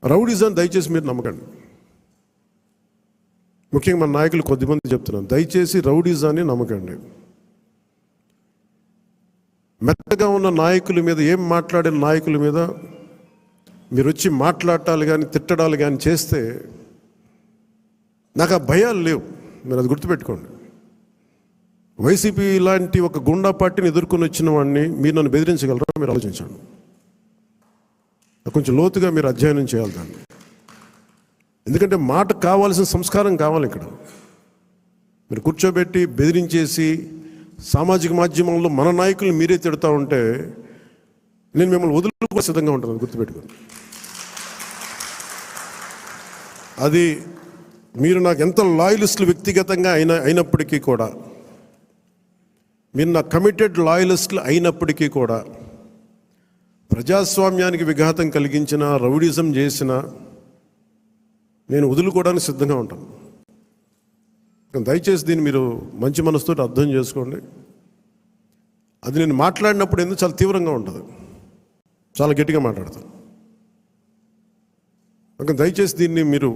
Rowdyism దయచేసి మీరు నమ్మకండి. ముఖ్యంగా మన నాయకులు కొద్దిమంది చెప్తున్నాను, దయచేసి రౌడీజాన్ని నమ్మకండి. మెత్తగా ఉన్న నాయకుల మీద, ఏం మాట్లాడిన నాయకుల మీద మీరు వచ్చి మాట్లాడాలి కానీ తిట్టడాలు కానీ చేస్తే నాకు ఆ భయాలు లేవు. మీరు అది గుర్తుపెట్టుకోండి. వైసీపీ లాంటి ఒక గుండా పార్టీని ఎదుర్కొని వచ్చిన వాడిని మీరు నన్ను బెదిరించగలరా? మీరు ఆలోచించండి. కొంచెం లోతుగా మీరు అధ్యయనం చేయాలి దాన్ని. ఎందుకంటే మాట కావాల్సిన సంస్కారం కావాలి. ఇక్కడ మీరు కూర్చోబెట్టి బెదిరించేసి సామాజిక మాధ్యమంలో మన నాయకులు మీరే తిడతా ఉంటే నేను మిమ్మల్ని వదులుకో సిద్ధంగా ఉంటాను, గుర్తుపెట్టుకోండి. అది మీరు నాకు ఎంత లాయలిస్టులు వ్యక్తిగతంగా అయినప్పటికీ కూడా, మీరు నా కమిటెడ్ లాయలిస్టులు అయినప్పటికీ కూడా, ప్రజాస్వామ్యానికి విఘాతం కలిగించిన, రౌడీజం చేసిన నేను వదులుకోవడానికి సిద్ధంగా ఉంటాను. దయచేసి దీన్ని మీరు మంచి మనసుతో అర్థం చేసుకోండి. అది నేను మాట్లాడినప్పుడు ఎందుకు చాలా తీవ్రంగా ఉంటుంది, చాలా గట్టిగా మాట్లాడతాను. దయచేసి దీన్ని మీరు